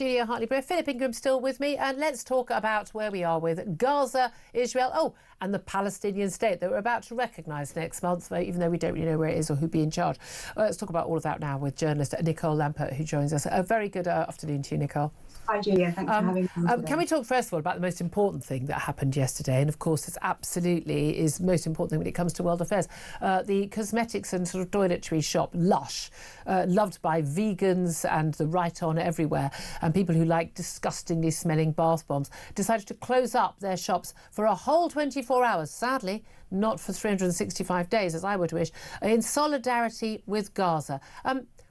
Julia Hartley-Brewer, Philip Ingram still with me, and let's talk about where we are with Gaza, Israel, and the Palestinian state that we're about to recognise next month, even though we don't really know where it is or who'd be in charge. Let's talk about all of that now with journalist Nicole Lampert, who joins us. A very good afternoon to you, Nicole. Hi, Julia. Thanks for having me. Can we talk first of all about the most important thing that happened yesterday? And of course, it's absolutely is the most important thing when it comes to world affairs. The cosmetics and sort of toiletry shop Lush, loved by vegans and the right on everywhere, and people who like disgustingly smelling bath bombs, decided to close up their shops for a whole 24 hours. Sadly, not for 365 days, as I would wish, in solidarity with Gaza.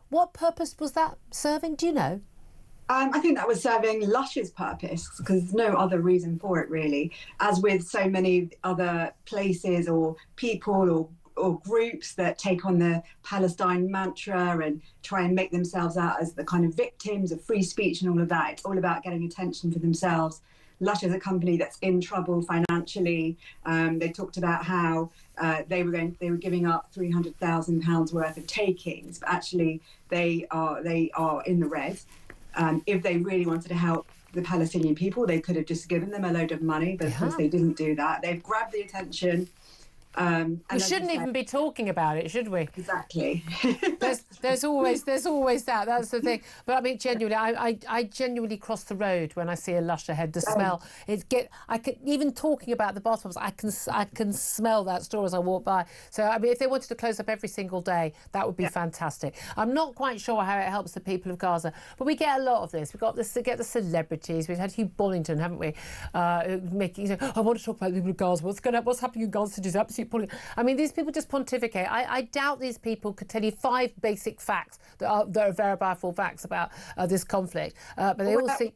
What purpose was that serving? Do you know? I think that was serving Lush's purpose, because there's no other reason for it, really. As with so many other places or people or groups that take on the Palestine mantra and try and make themselves out as the kind of victims of free speech and all of that. It's all about getting attention for themselves. Lush is a company that's in trouble financially. They talked about how they were giving up £300,000 worth of takings, but actually they are in the red. If they really wanted to help the Palestinian people, they could have just given them a load of money, but of course they didn't do that. They've grabbed the attention. We shouldn't even be talking about it, should we? Exactly. there's always that. That's the thing. But I mean, genuinely, I genuinely cross the road when I see a Lush ahead. The smell, even talking about the bath bombs, I can smell that store as I walk by. So I mean, if they wanted to close up every single day, that would be fantastic. I'm not quite sure how it helps the people of Gaza, but we get a lot of this. We've got this to get the celebrities. We've had Hugh Bollington, haven't we? Making, I want to talk about the people of Gaza. What's happening in Gaza is absolutely. I mean, these people just pontificate. I doubt these people could tell you 5 basic facts that are verifiable facts about this conflict. But they all see.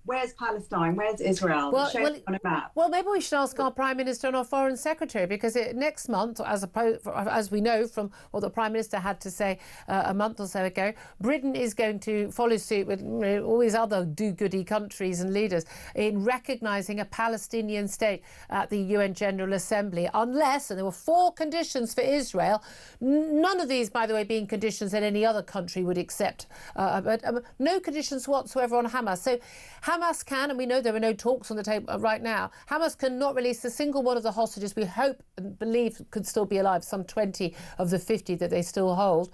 Where's Palestine? Where's Israel? Show it on a map. Well, maybe we should ask our Prime Minister and our Foreign Secretary, because next month, as we know from what the Prime Minister had to say a month or so ago, Britain is going to follow suit with all these other do-goody countries and leaders in recognising a Palestinian state at the UN General Assembly, unless, and there were 4 conditions for Israel, none of these, by the way, being conditions that any other country would accept, but no conditions whatsoever on Hamas. So Hamas can, and we know there are no talks on the table right now, Hamas cannot release a single one of the hostages we hope and believe could still be alive, some 20 of the 50 that they still hold.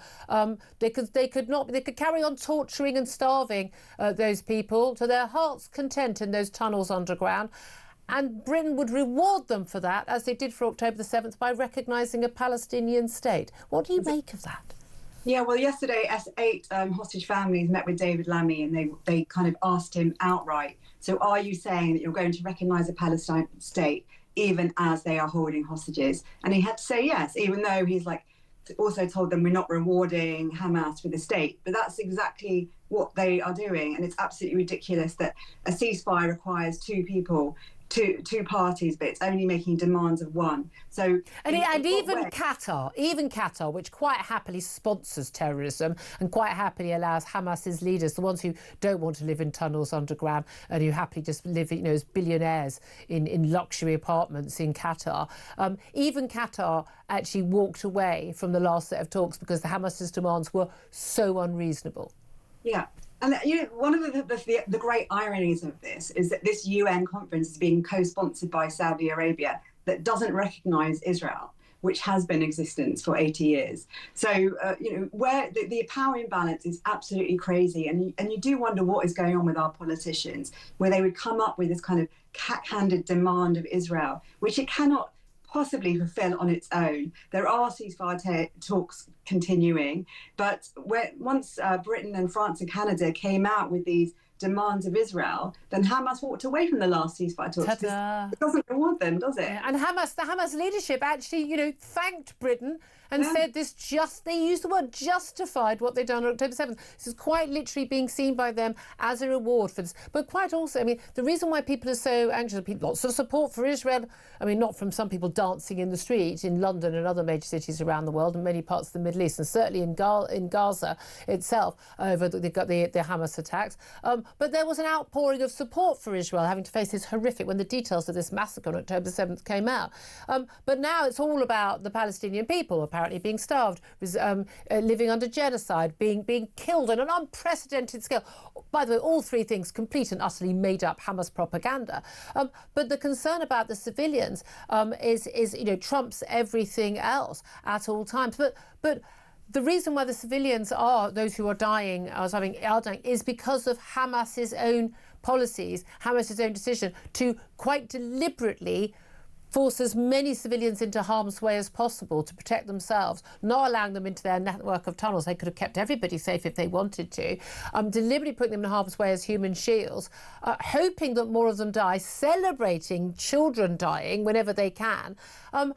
They could carry on torturing and starving those people to their heart's content in those tunnels underground. And Britain would reward them for that, as they did for October the 7th, by recognising a Palestinian state. What do you make of that? Yeah, well, yesterday, 8 hostage families met with David Lammy, and they kind of asked him outright, so are you saying that you're going to recognise a Palestine state even as they are holding hostages? And he had to say yes, even though he's also told them we're not rewarding Hamas for the state. But that's exactly what they are doing. And it's absolutely ridiculous that a ceasefire requires 2 people, two parties, but it's only making demands of 1. So, and even Qatar, which quite happily sponsors terrorism and quite happily allows Hamas's leaders, the ones who don't want to live in tunnels underground and who happily just live, as billionaires in luxury apartments in Qatar. Even Qatar actually walked away from the last set of talks because the Hamas's demands were so unreasonable. Yeah. And one of the great ironies of this is that this UN conference is being co-sponsored by Saudi Arabia that doesn't recognise Israel, which has been in existence for 80 years. So, where the power imbalance is absolutely crazy. And you do wonder what is going on with our politicians, where they would come up with this kind of cat-handed demand of Israel, which it cannot possibly fulfill on its own. There are ceasefire talks continuing, but once Britain and France and Canada came out with these demands of Israel, then Hamas walked away from the last ceasefire talks. It doesn't reward them, does it? And the Hamas leadership actually, thanked Britain and said they used the word justified what they'd done on October 7th. This is quite literally being seen by them as a reward for this. But quite also, the reason why people are so anxious, lots of support for Israel, not from some people dancing in the street in London and other major cities around the world and many parts of the Middle Middle East, and certainly in Gaza itself over the Hamas attacks. But there was an outpouring of support for Israel, having to face this horrific, when the details of this massacre on October 7th came out. But now it's all about the Palestinian people apparently being starved, living under genocide, being killed on an unprecedented scale. By the way, all three things complete and utterly made up Hamas propaganda. But the concern about the civilians is trumps everything else at all times. But the reason why the civilians are those who are dying, is because of Hamas's own policies, Hamas's own decision to quite deliberately force as many civilians into harm's way as possible to protect themselves, not allowing them into their network of tunnels. They could have kept everybody safe if they wanted to, deliberately putting them in harm's way as human shields, hoping that more of them die, celebrating children dying whenever they can. And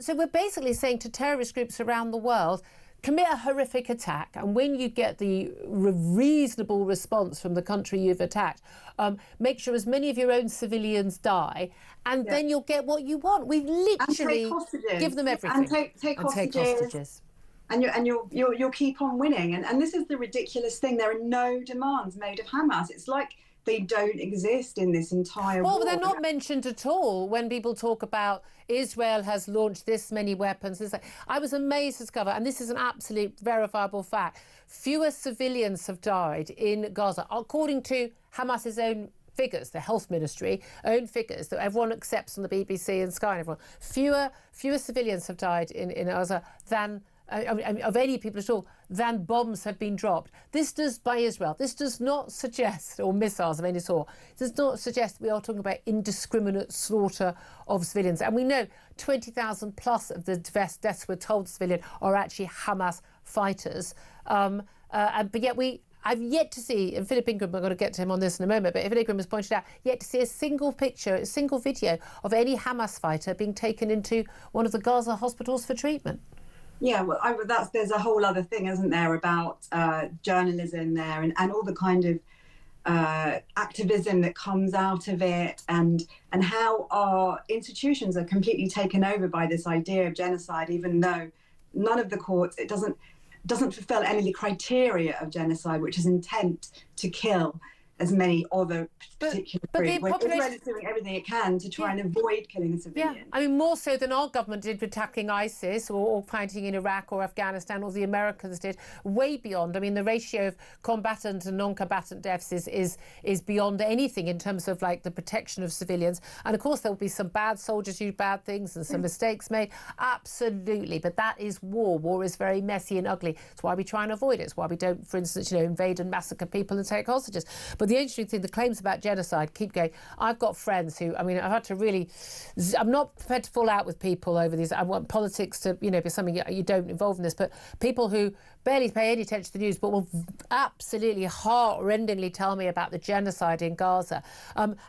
so we're basically saying to terrorist groups around the world, commit a horrific attack, and when you get the reasonable response from the country you've attacked, make sure as many of your own civilians die, and then you'll get what you want. We literally give them everything. And take hostages. And you'll keep on winning. And this is the ridiculous thing. There are no demands made of Hamas. It's like they don't exist in this entire war. Well, they're not mentioned at all when people talk about Israel has launched this many weapons. I was amazed to discover, and this is an absolute verifiable fact, fewer civilians have died in Gaza, according to Hamas's own figures, the health ministry own figures that everyone accepts on the BBC and Sky and everyone. Fewer civilians have died in Gaza than of any people at all, than bombs have been dropped. This does, by Israel, this does not suggest, or missiles of any sort, does not suggest we are talking about indiscriminate slaughter of civilians. And we know 20,000 plus of the deaths we're told civilian are actually Hamas fighters. But yet I've yet to see, and Philip Ingram, I'm going to get to him on this in a moment, but Philip Ingram has pointed out, yet to see a single picture, a single video of any Hamas fighter being taken into one of the Gaza hospitals for treatment. Yeah, well, there's a whole other thing, isn't there, about journalism there and all the kind of activism that comes out of it, and how our institutions are completely taken over by this idea of genocide, even though none of the courts, it doesn't fulfill any of the criteria of genocide, which is intent to kill as many other particular groups. Israel is doing everything it can to try and avoid killing a civilian. Yeah, I mean, more so than our government did with tackling ISIS or fighting in Iraq or Afghanistan, or the Americans did, way beyond. I mean, the ratio of combatant and non-combatant deaths is beyond anything in terms of like the protection of civilians. And of course, there will be some bad soldiers who do bad things and some mistakes made. Absolutely. But that is war. War is very messy and ugly. It's why we try and avoid it. It's why we don't, for instance, invade and massacre people and take hostages. But the interesting thing, the claims about genocide keep going. I've got friends who, I mean, I've had to really, I'm not prepared to fall out with people over these. I want politics to, be something you don't involve in this, but people who barely pay any attention to the news, but will absolutely heart-rendingly tell me about the genocide in Gaza.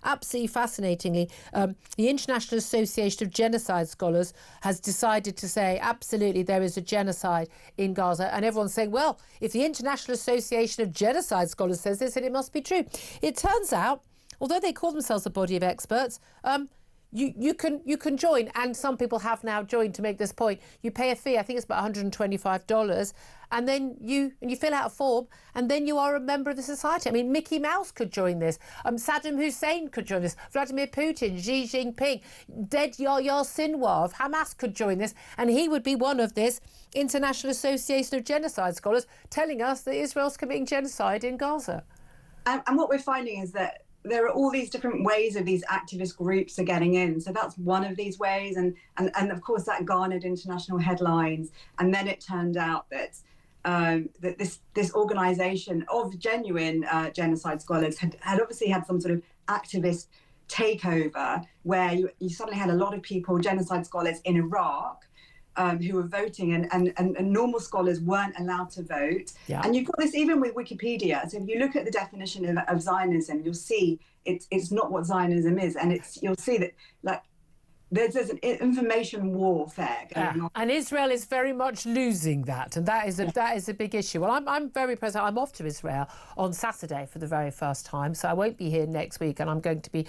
Absolutely fascinatingly, the International Association of Genocide Scholars has decided to say, absolutely, there is a genocide in Gaza. And everyone's saying, well, if the International Association of Genocide Scholars says this, then it must be true. It turns out, although they call themselves a body of experts, you can join, and some people have now joined to make this point. You pay a fee, I think it's about $125, and then you fill out a form, and then you are a member of the society. I mean, Mickey Mouse could join this. Saddam Hussein could join this. Vladimir Putin, Xi Jinping, dead Yahya Sinwar of Hamas could join this, and he would be one of this International Association of Genocide Scholars telling us that Israel's committing genocide in Gaza. And what we're finding is that there are all these different ways of these activist groups are getting in. So that's one of these ways. And of course, that garnered international headlines. And then it turned out that that this organization of genuine genocide scholars had obviously had some sort of activist takeover, where you suddenly had a lot of people, genocide scholars in Iraq, who were voting, and normal scholars weren't allowed to vote. Yeah. And you've got this even with Wikipedia. So if you look at the definition of Zionism, you'll see it's not what Zionism is. And you'll see that, like, there's an information warfare going on. And Israel is very much losing that, and that is a big issue. Well, I'm very present. I'm off to Israel on Saturday for the very first time, so I won't be here next week, and I'm going to be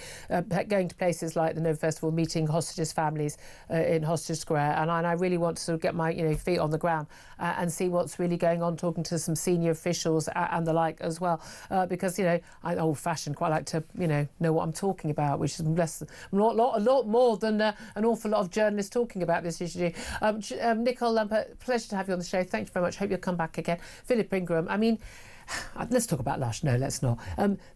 going to places like the Nova Festival, meeting hostages' families in Hostage Square, and I really want to sort of get my feet on the ground and see what's really going on, talking to some senior officials and the like as well, because I'm old-fashioned, quite like to know what I'm talking about, which is a lot more than an awful lot of journalists talking about this issue. Nicole Lampert, pleasure to have you on the show. Thank you very much. Hope you'll come back again. Philip Ingram, I mean, let's talk about Lush. No, let's not.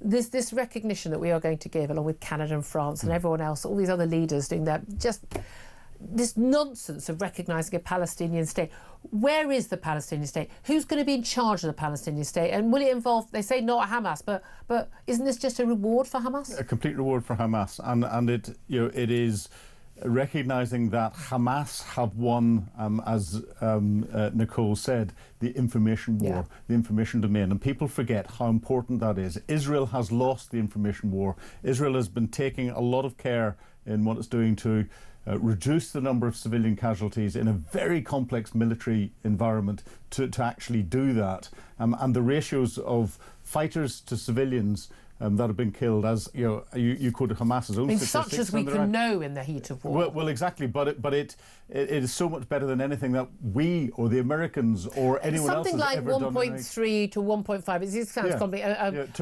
This recognition that we are going to give, along with Canada and France and everyone else, all these other leaders doing that, just this nonsense of recognising a Palestinian state. Where is the Palestinian state? Who's going to be in charge of the Palestinian state? And will it involve, they say not Hamas, but isn't this just a reward for Hamas? A complete reward for Hamas. And it, it is recognising that Hamas have won, as Nicole said, the information war, the information domain. And people forget how important that is. Israel has lost the information war. Israel has been taking a lot of care in what it's doing to reduce the number of civilian casualties in a very complex military environment to actually do that. And the ratios of fighters to civilians that have been killed, as you quoted Hamas's own statistics. Such as we can know in the heat of war. Well, exactly, but it is so much better than anything that we or the Americans or anyone else has ever done. Something like 1.3 to 1.5. It sounds complicated.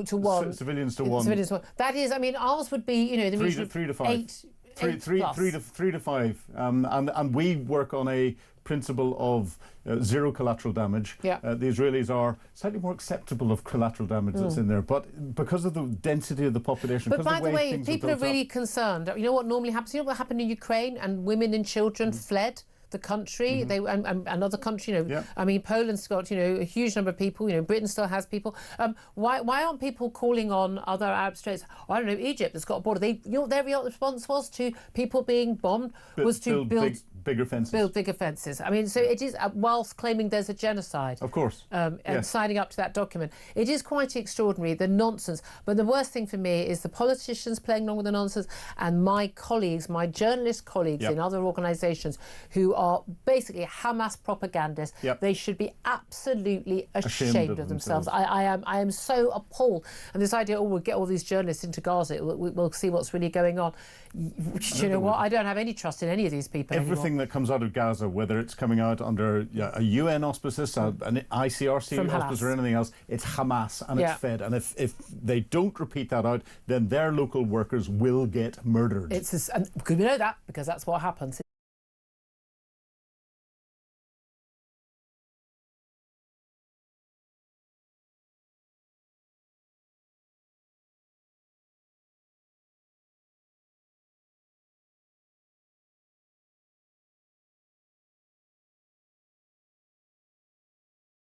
To one. Civilians to one. Civilians to one. That is, I mean, ours would be, the region of 3 to 5. 8 3 to 5. And we work on a principle of zero collateral damage. The Israelis are slightly more acceptable of collateral damage that's in there, but because of the density of the population. But by the way, people are really concerned. You know what normally happens? You know what happened in Ukraine, and women and children fled the country. They and another country. I mean, Poland's got a huge number of people. Britain still has people. Why aren't people calling on other Arab states? I don't know. Egypt has got a border. Their real response was to people being bombed was to build bigger fences. Build bigger fences. I mean, so it is, whilst claiming there's a genocide. Of course. And signing up to that document. It is quite extraordinary, the nonsense. But the worst thing for me is the politicians playing along with the nonsense, and my colleagues, my journalist colleagues in other organisations who are basically Hamas propagandists. They should be absolutely ashamed of themselves. I am so appalled. And this idea, we'll get all these journalists into Gaza, we'll see what's really going on. You know what? I don't have any trust in any of these people Everything that comes out of Gaza, whether it's coming out under a UN auspices, an ICRC auspice or anything else, it's Hamas and it's fed. And if they don't repeat that out, then their local workers will get murdered. And we know that because that's what happens.